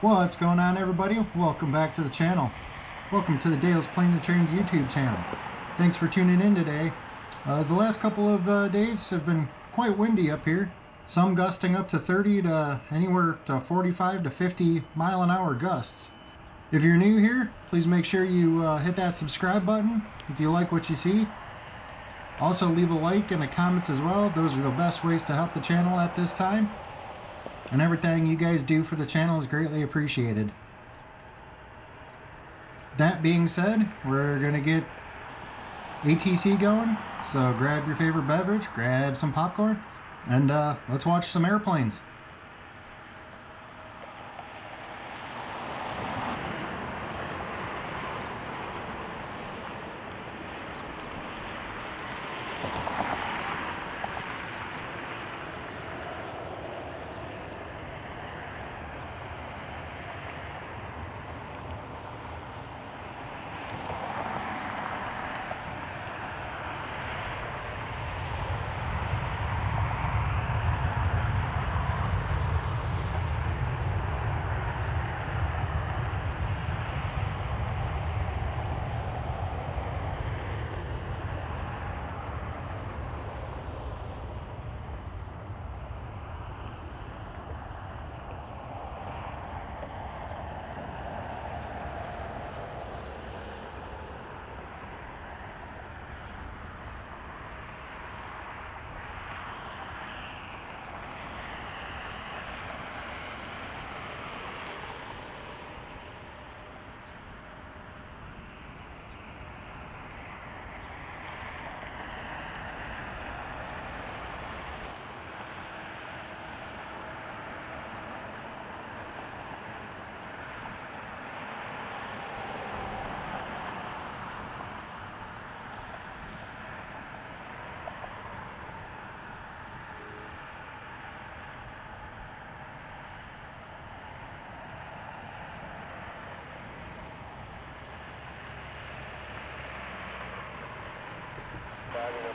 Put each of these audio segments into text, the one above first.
What's going on, everybody? Welcome back to the channel. Welcome to the Dale's Planes and Trains YouTube channel. Thanks for tuning in today. The last couple of days have been quite windy up here. Some gusting up to 30 to anywhere to 45 to 50 mile an hour gusts. If you're new here, please make sure you hit that subscribe button if you like what you see. Also leave a like and a comment as well. Those are the best ways to help the channel at this time. And everything you guys do for the channel is greatly appreciated. That being said, we're going to get ATC going. So grab your favorite beverage, grab some popcorn, and let's watch some airplanes.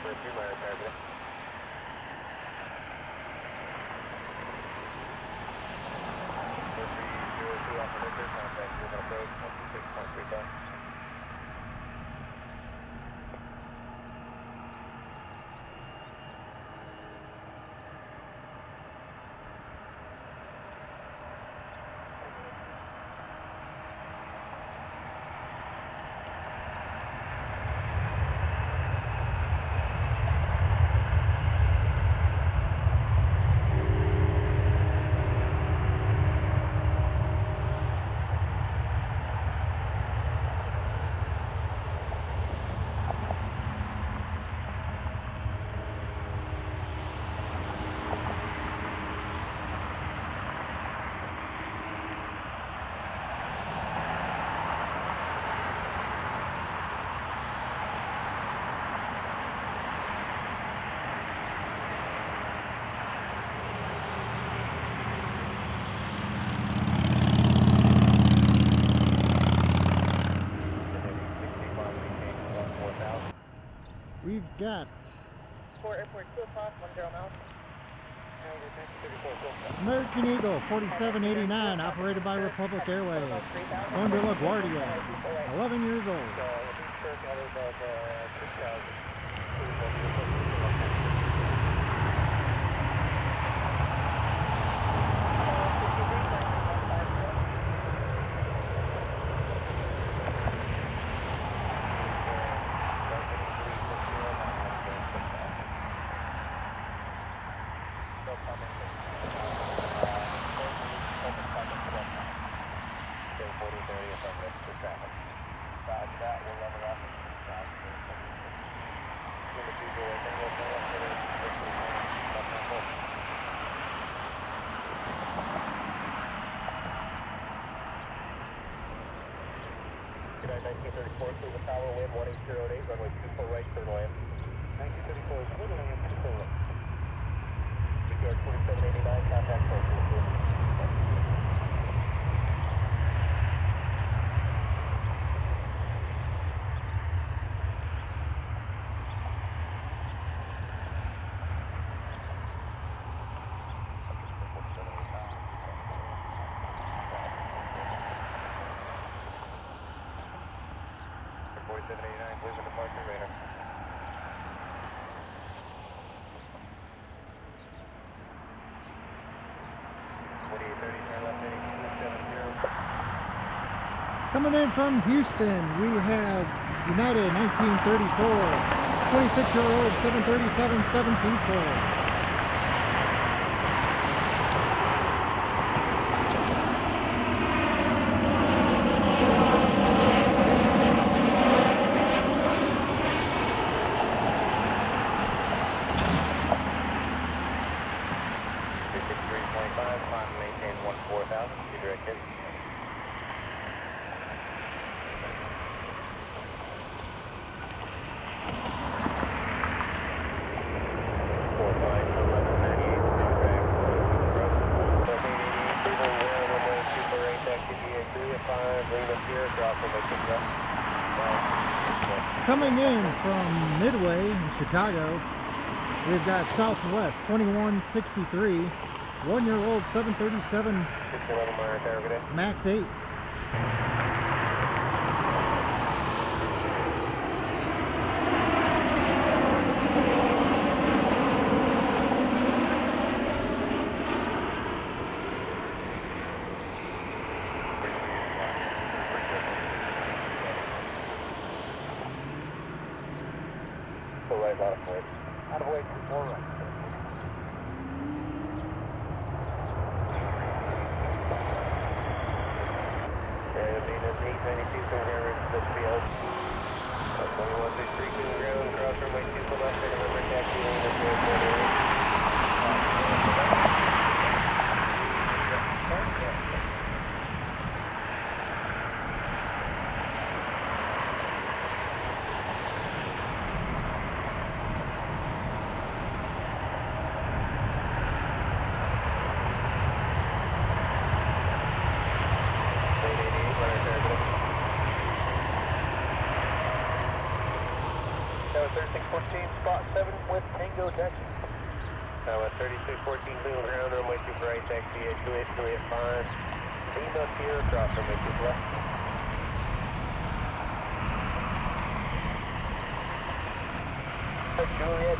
Number 2 minor target. Operator, contact Cleveland approach, 126.35. We've got Airport 2 o'clock, 10 miles. American Eagle 4789, operated by Republic Airways. Under LaGuardia, 11 years old. United 1934, Cleveland Tower, wind 1808, runway 24 right, turn land. 1934, clear to land, 24 right. CPR 2789, contact close. 4789, Cleveland departure radar. 2830, turn left heading 270. Coming in from Houston, we have United 1934, 26-year-old 737-724. Maintain 14,000, two direct hits. Coming in from Midway in Chicago, we've got Southwest 2163, 1-year-old 737 Max 8. Full right, out of way. Out of way, 4 right. Maintenance 892, ground the field. 2163, ground, cross runway 2 for left, and remember taxi lane is 448. Tower 3614, spot 7 with Tango taxi. Tower 3614, Cleveland ground, runway 2 for right, taxi at Juliet 5. Lima Sierra, cross runway 2 left.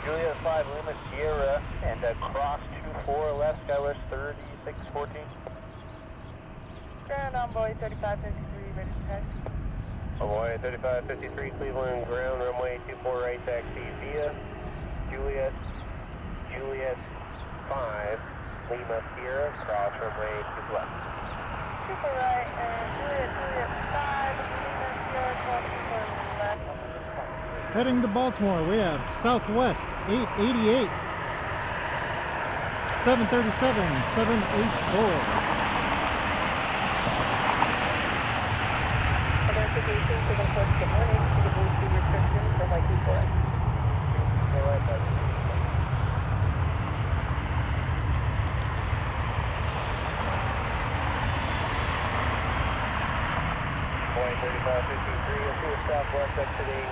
Juliet 5, Lima Sierra, and cross 24 left, Skywest 3614. Ground envoy 3553, ready to taxi. Hawaii 3553, Cleveland ground, runway 24 right, taxi via Juliet 5, Lima Sierra, cross runway 2 left. Super right and Juliet 5, Lima Sierra, cross 24 left. Heading to Baltimore, we have Southwest 888, 737 7H4. Identification for the first good morning to the blue sea restriction from my 24. Hawaii 3553, you'll see a Southwest exiting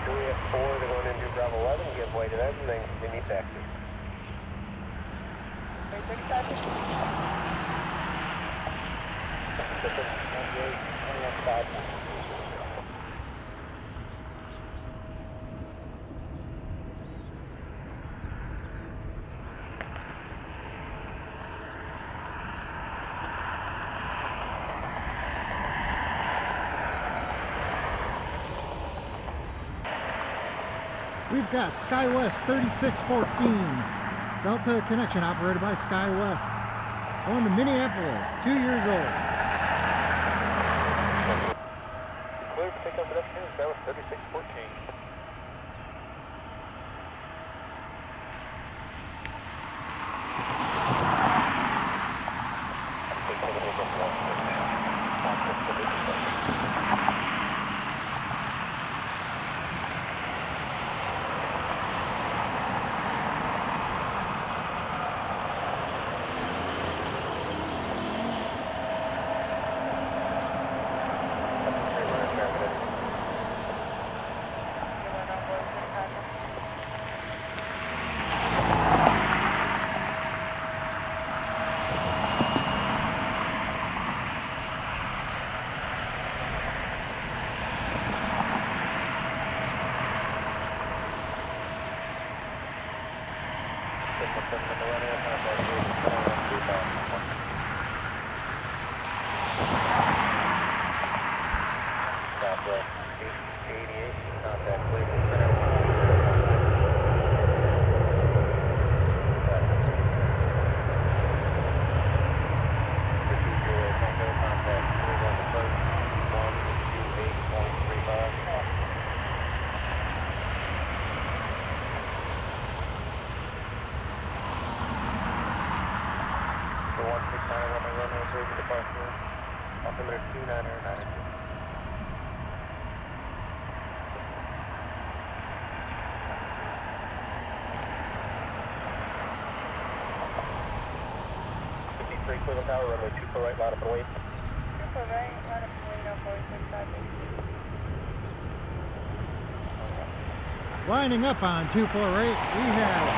Juliet 4, they're going into Bravo 11, give way to them, and then continue taxi. 3553. We've got SkyWest 3614, Delta connection operated by SkyWest, going to Minneapolis, 2 years old. Clear for takeoff production, Skywest 3614. Southwest 88, contact Cleveland International altimeter 2992. Cleveland Tower, runway 24 right, line up and wait. 24 right, line up and wait on 4658. Lining up on 24 right, we have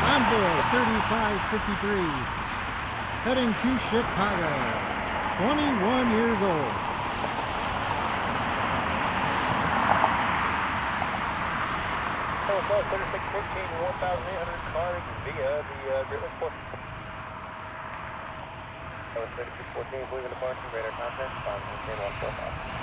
Envoy 3553 heading to Chicago, 21 years old. Southwest 3614, 1,800 cars via the Great Lakes Port. 3614, Cleveland departure, radar contact, 510-145.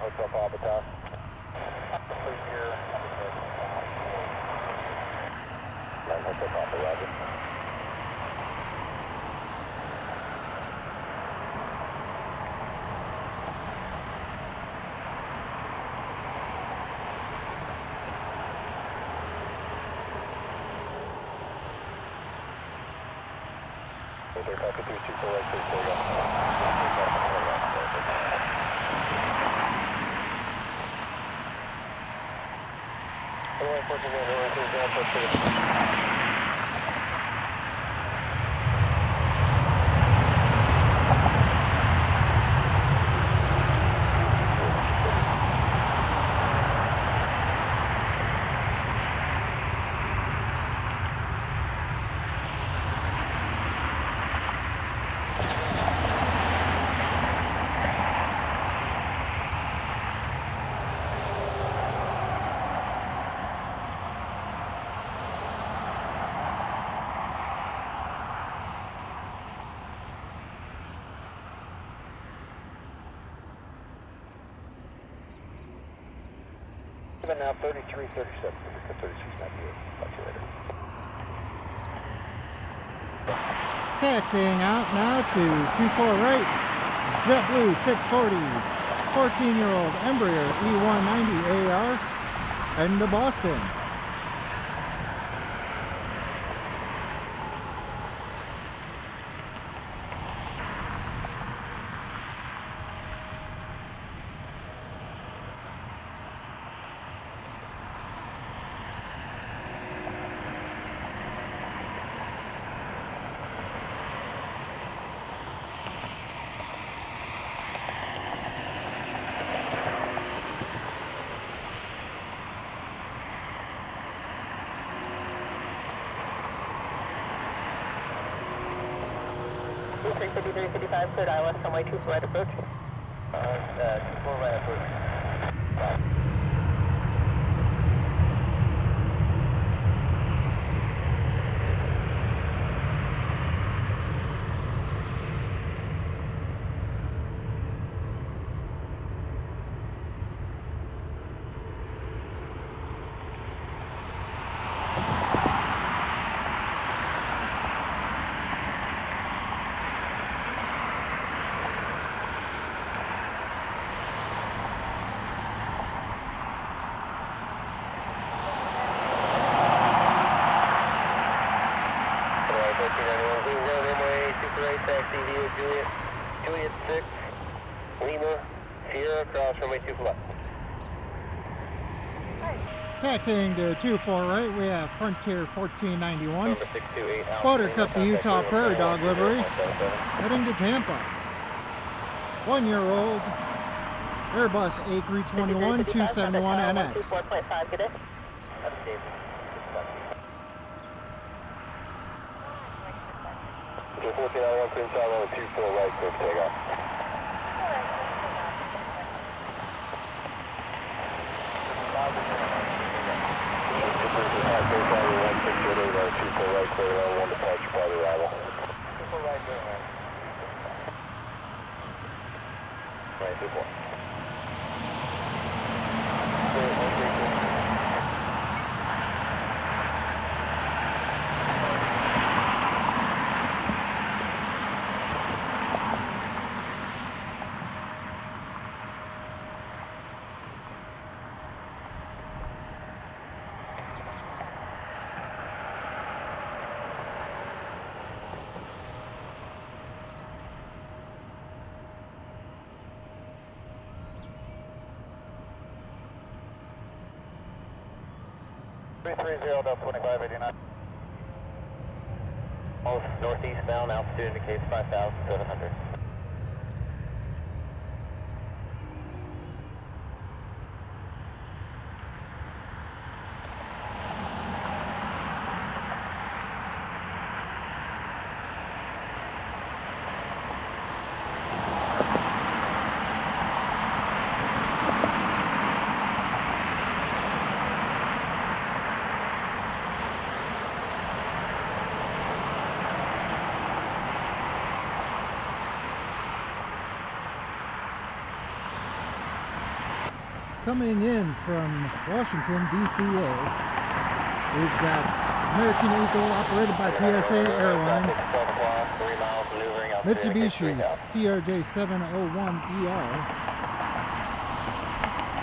Hotel Papa Top. Please here. 9 Hotel Papa, roger. Okay, copy 324 right, please, there you go. Now 3337, 3698. Talk to you later. Taxiing out now to 24 right, JetBlue 640, 14-year-old Embraer E190AR, heading to Boston. Three 5355, cleared ILS, runway 24 right approach. 24 right approach. Taxi via Juliet 6, Lima, Sierra, cross runway 2 left. Hi. Taxiing to 24 right, we have Frontier 1491. Number 628 Alpha. Buttercup the Utah Prairie Dog Livery, heading to Tampa. 1-year-old Airbus A321-271NX. 4.5, good day. Okay, 1491 Queen Charlie, 24 right, clear for takeoff. Delta 2589. Northeast bound, altitude indicates 5,700. Coming in from Washington, D.C.A., we've got American Eagle operated by PSA Airlines, Mitsubishi CRJ701ER,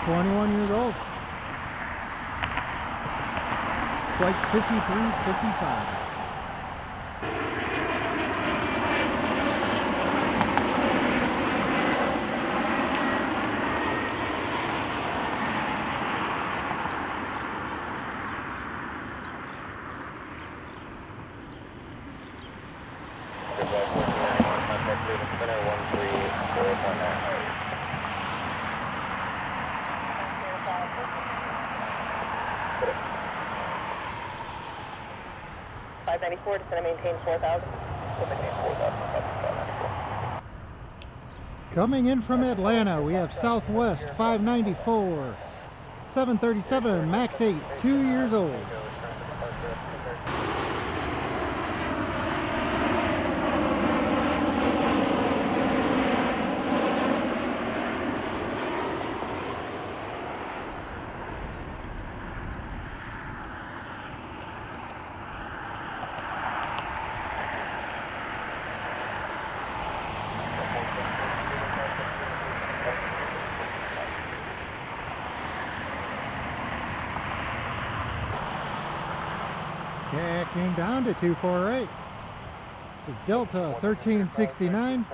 21 years old, flight 5355. Just going to maintain 4,000. Coming in from Atlanta, we have Southwest 594, 737 MAX 8, 2 years old. Taxiing down to 248 is Delta 1369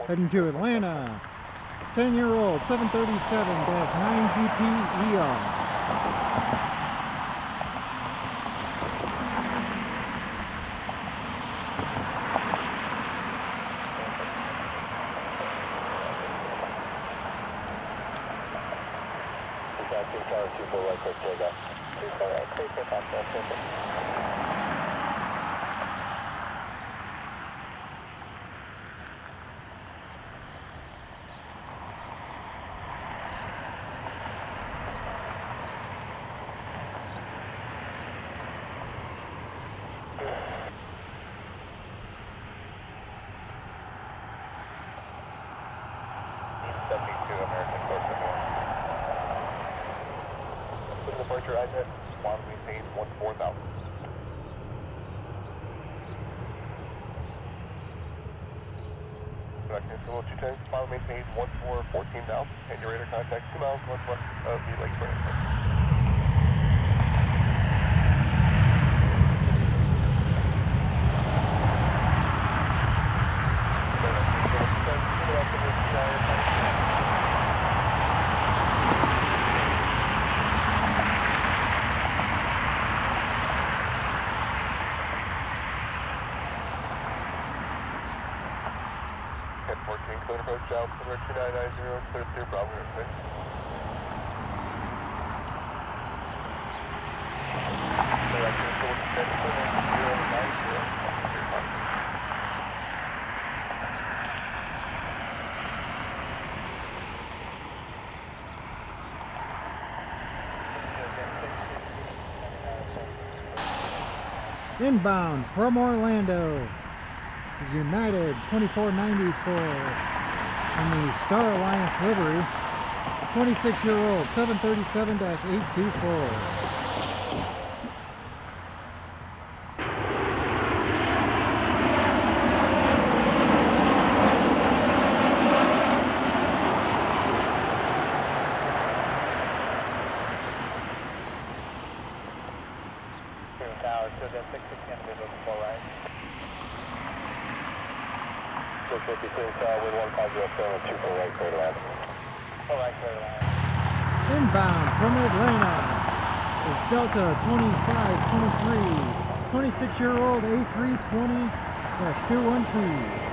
heading to Atlanta. 10-year-old 737-9GP-ER. Departure IJet, one maintain 14,000. Connecting to 210, final maintain 14,000, and your radar contact 2 miles northwest of the Lake Branch. approach altimeter 2990, clear through Bravo Airspace. Direction towards 090. Inbound from Orlando is United 2494 in the Star Alliance Livery, 26-year-old 737-824. Tower, so then 660 individual before right. 650 clear tower with 150 2 for right, clear to land. Full right, clear to land. Inbound from Atlanta is Delta 2523, 26-year-old A320-212.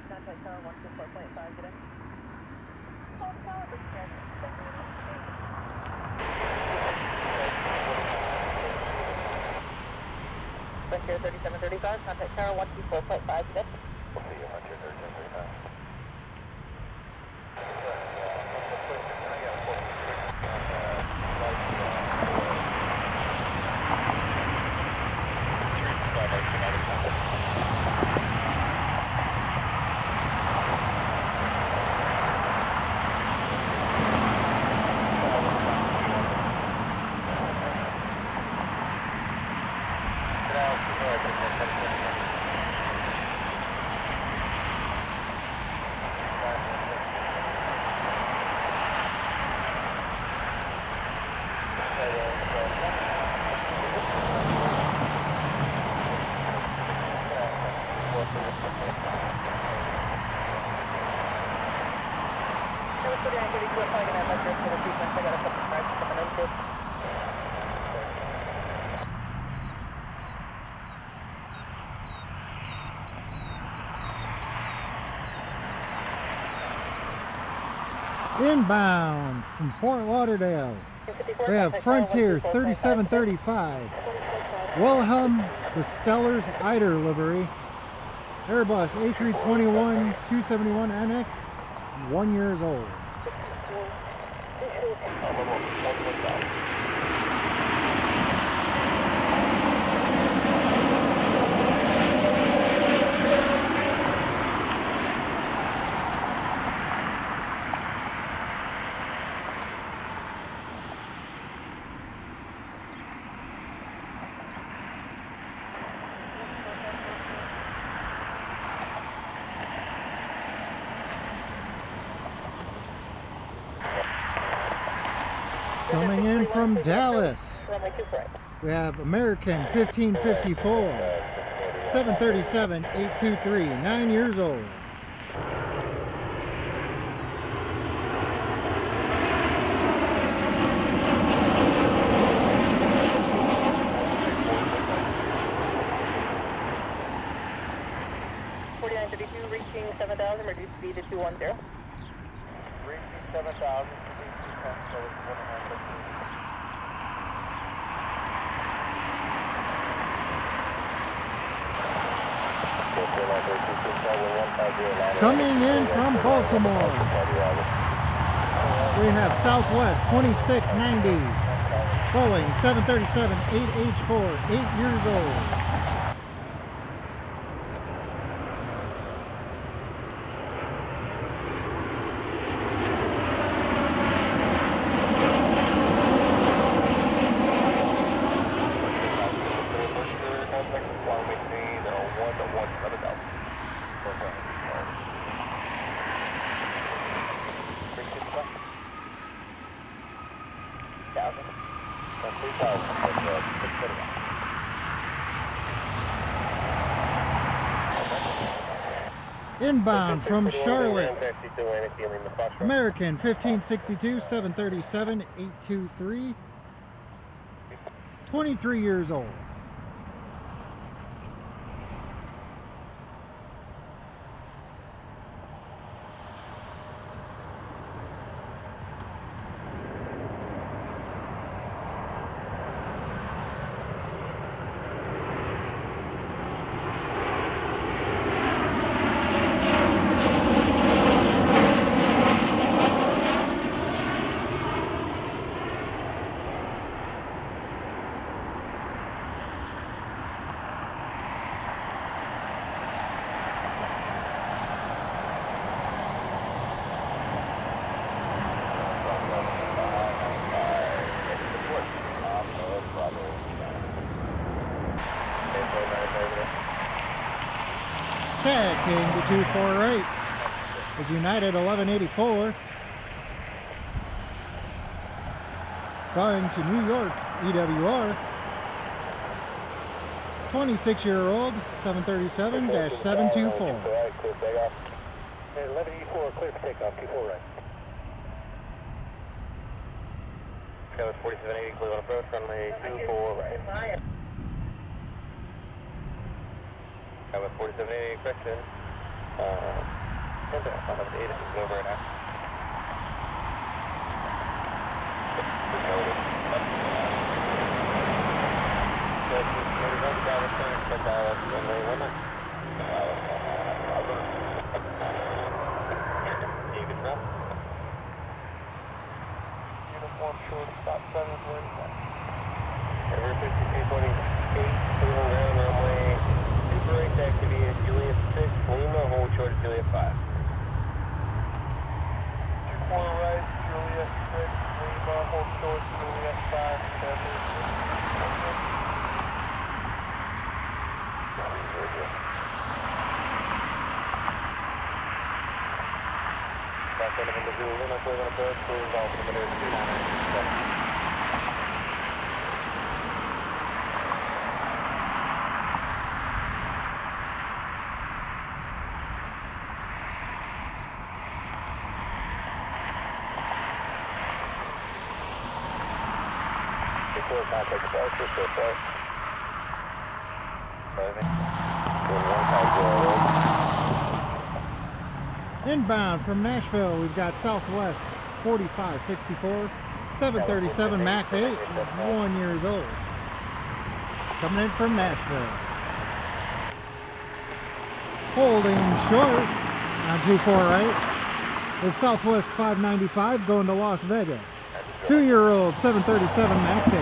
Contact tower 124.5, get in. Hold tower, bridge check. Frontier 3735, contact tower 124.5, get in. We'll see you, Frontier 3735. Inbound from Fort Lauderdale, we have Frontier 3735, Wilhelm the Stellar's Eider livery, Airbus A321-271NX, 1 year old. Coming in from Dallas, we have American 1554, 737-823, 9 years old. Reaching 7,000, reduce speed to 210. Reaching 7,000, Coming in from Baltimore, we have Southwest 2690, Boeing 737-8H4, 8 years old. Inbound from Charlotte, Taxi to Atlantic, Lima, Foxtrot. American 1562 737 823, 23 years old. Taxiing to 248 is United 1184. Going to New York, EWR. 26-year-old 737-724. 1184, clear for takeoff, 24 right. Skyline 4780, Cleveland approach, runway 24 right. Skyline 4780, correction. Inbound, 8 is over right now. Uniform short, stop 7, River 5228, Cleveland ground, runway 2 right, taxi to Juliet 6, Lima, hold short at Juliet 5. 24 right, Juliet 6, Lima, hold short, Juliet 5, Contact departure, so far. Inbound from Nashville, we've got Southwest 4564 737 MAX 8, 1 years old. Coming in from Nashville. Holding short on 24 right is Southwest 595 going to Las Vegas. 2-year-old 737 MAX 8.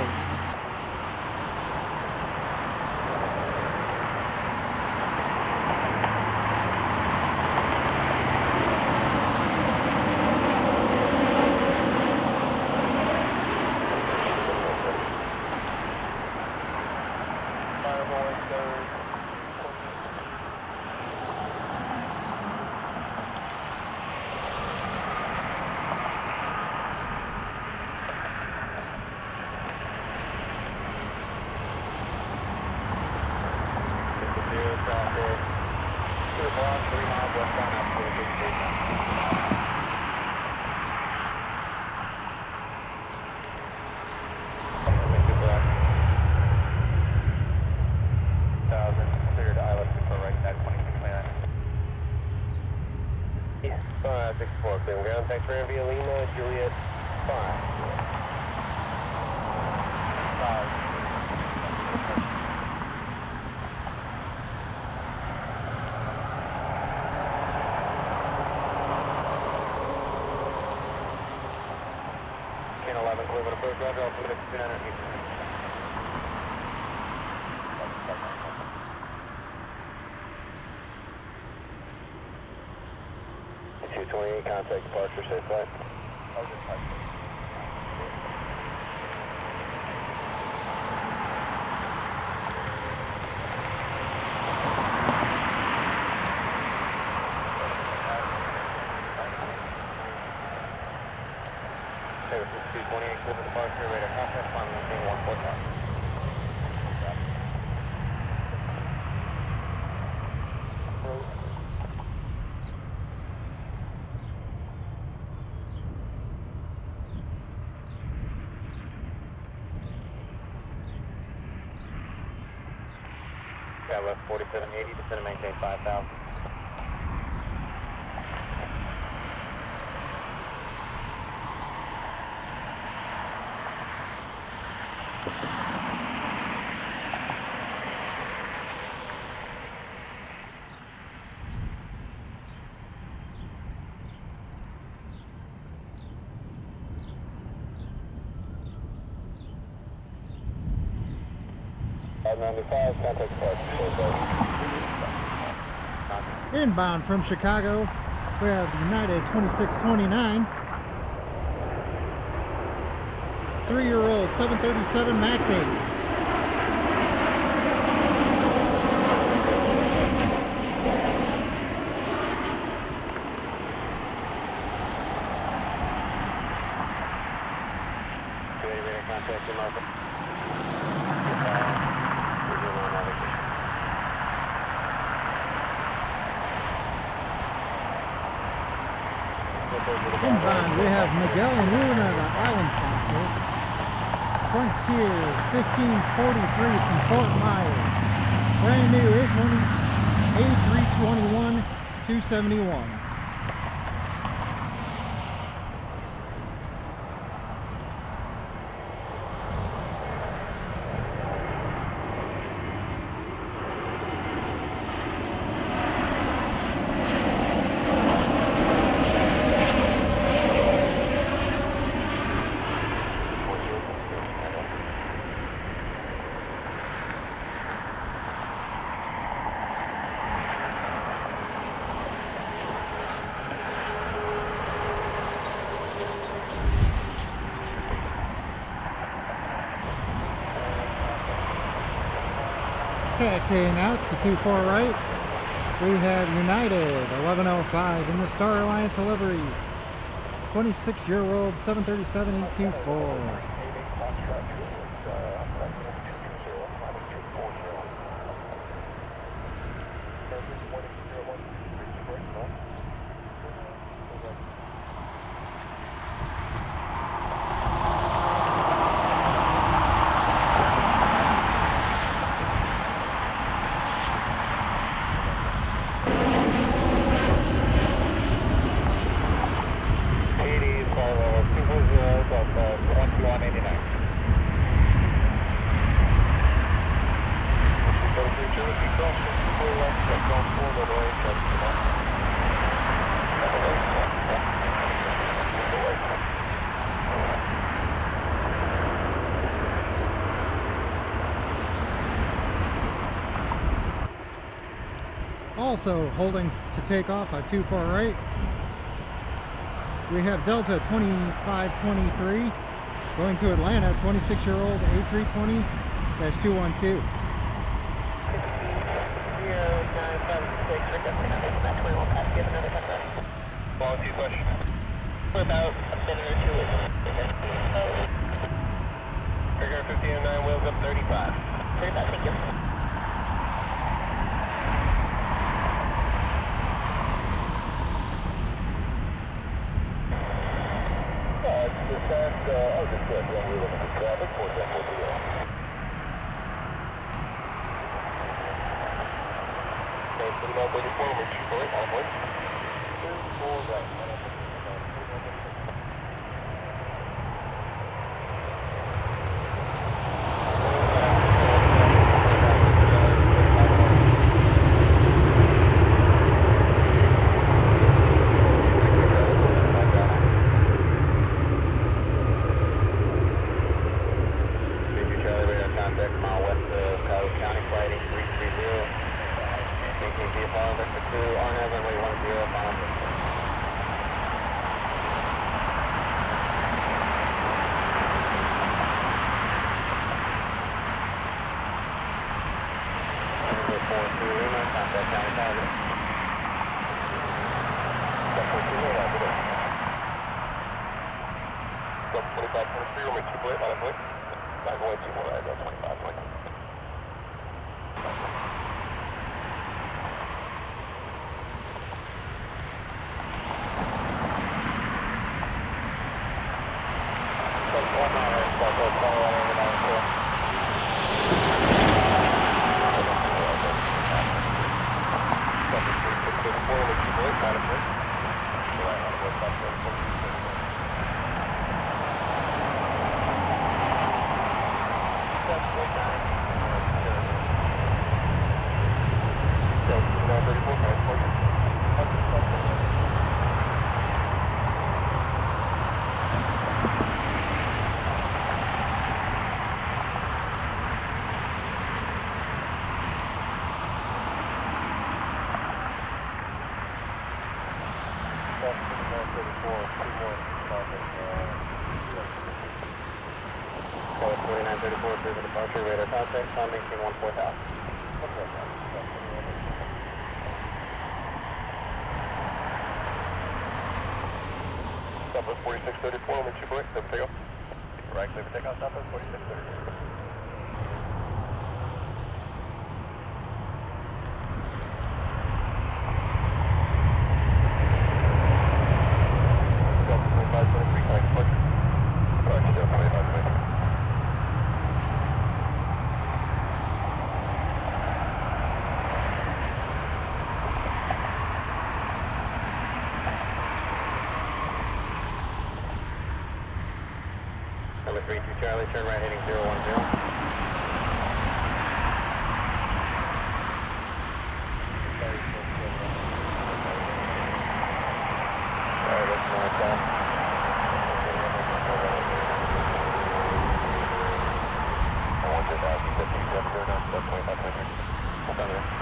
Cleveland ground, thanks for via Lima, Juliet 5. 1011, Cleveland approach, roger, altimeter 2900 feet. 228, contact departure, safe flight. Service 228, Cleveland departure, radar contact, final maintain 145. left 4780, descend and maintain 5,000. Inbound from Chicago, we have United 2629. 3-year-old 737 MAX 8. Inbound, we have Miguel and Luna, the Island Foxes. Frontier 1543 from Fort Myers. Brand new A321 271. Taxiing out to 24 right, we have United 1105 in the Star Alliance Livery. 26-year-old 737-824. Also holding to take off at 24 right, we have Delta 2523 going to Atlanta, 26-year-old A320-212. Quality question. For about a minute or two. Trigger 1509, wheels up 35. 35, thank you. Departure, radar contact, sound maintain 14,000. Southwest 4634, wind 2 break, clear for takeoff. Right, clear for takeoff, Southwest 4634. Number 32 Charlie, turn right heading 010. Alright, that's north south. I want this out, you said you have to go down to 2500. Hold on there.